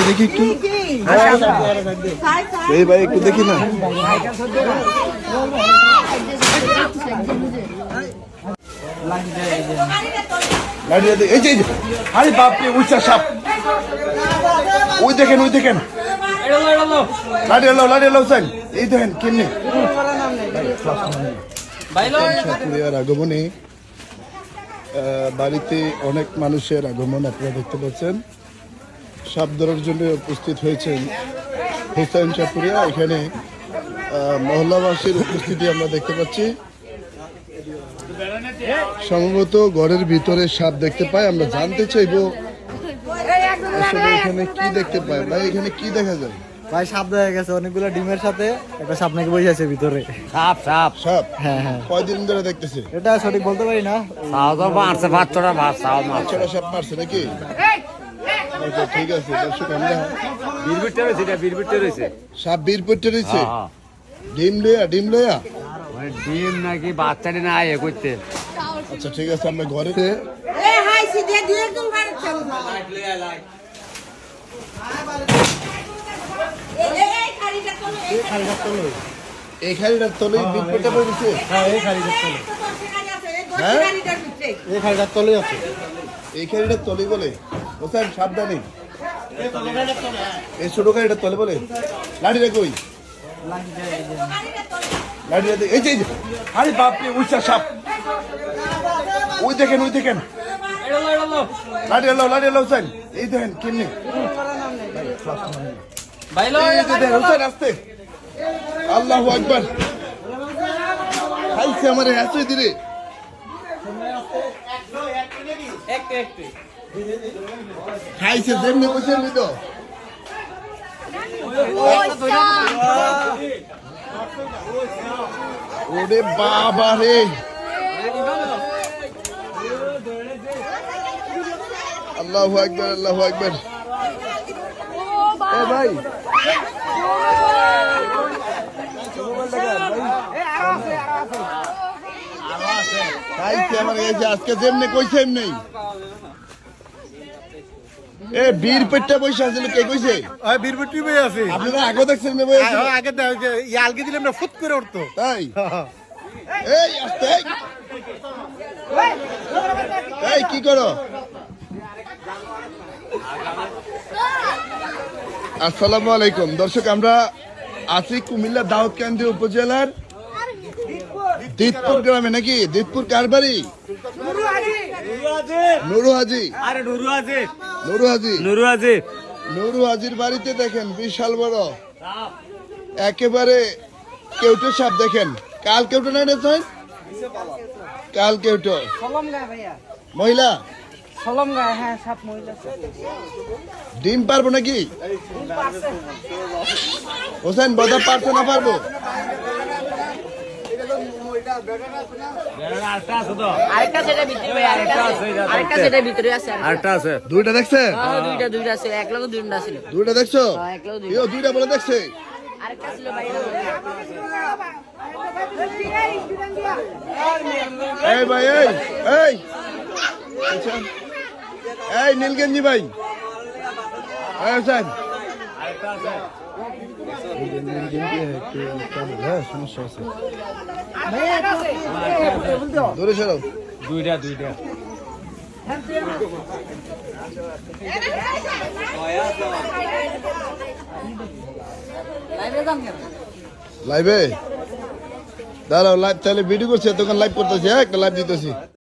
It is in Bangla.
দেখি একটু এই ভাই একটু দেখি না এই যে আরে বাপরে উচ্চা সাপ ওই দেখেন লাড়ি এলো স্যার এই দেখেন কেমনি সাপুরিয়ার আগমনে বাড়িতে অনেক মানুষের আগমন আপনারা দেখতে পাচ্ছেন। সাপ ধরার জন্য উপস্থিত হয়েছেন হুসাইন সাপুরিয়া। এখানে মহল্লাবাসীর উপস্থিতি আমরা দেখতে পাচ্ছি। সম্ভবত ঘরের ভিতরে সাপ দেখতে পাই। আমরা জানতে চাইবো আসলে এখানে কি দেখতে পাই ভাই, এখানে কি দেখা যায় ভাই? সাপ দেখা গেছে অনেকগুলো ডিমের সাথে একটা সাপ নাকি বসে আছে ভিতরে। সাপ হ্যাঁ। কয়দিন ধরে দেখতেছে এটা সঠিক বলতে পারি না। সাপ মারছে নাকি? আচ্ছা ঠিক আছে দর্শক, আমরা সাপ বীর পড়তে রয়েছে। ডিম লয়া ডিম নাকি বাচ্চা না এ করতে। আচ্ছা ঠিক আছে, আমরা ঘরে এই খালিটার তলে বীর পড়তে পড়েছে। এই খালিটার তলে আছে। এই খালিটার তলে বলে ওসান সাবধানে, এই ছোট খালিটার তলে বলে। লাঠিটা কই? লাঠিটা এই যে আরে বাপরে উচ্চা সাপ ওই দেখেন লাঠি এলো স্যার এই দেখেন কেমনি আসতে। আল্লাহু আকবার। খাইছে আমার এত দিরে খাইছে যেমনি কইছে এমনি তো। ওরে বাবা রে, আল্লাহু আকবার। এ ভাই খাইছে আমার এসে আজকে যেমনি কইছে এমনি। এ বীর পেটটা বসে আছিল, কে কইছে? বীর পেটি বই আছে। আপনারা আগে দেখছেন না? বই আছে আগে আলগি দিলে আমরা ফুট করে উঠতো তাই। এই আস্তে এই কি করো? আসসালামু আলাইকুম দর্শক, আমরা আছি কুমিল্লা দাউদকান্দি উপজেলার দিতপুর গ্রামে। নাকি দিতপুর কার বাড়ি? নুরু হাজির বাড়িতে দেখেন বিশাল বড় একেবারে কেউটো সাপ। দেখেন কাল কেউটো না কাল কেউটো মহিলা ডিম পারবো নাকি? হোসেন বদা পারছো না পারবো? দুইটা দেখছে? দুইটা দেখছো? দুইটা বলে দেখছে। এই ভাই এই নীলগঞ্জি ভাই সমস্যা আছে দূরে সরাও। দুইটা লাইভে দাঁড়াও, লাইভ তাহলে ভিডিও করছে, তখন লাইভ করতেছি। একটা লাইভ দিতেছি।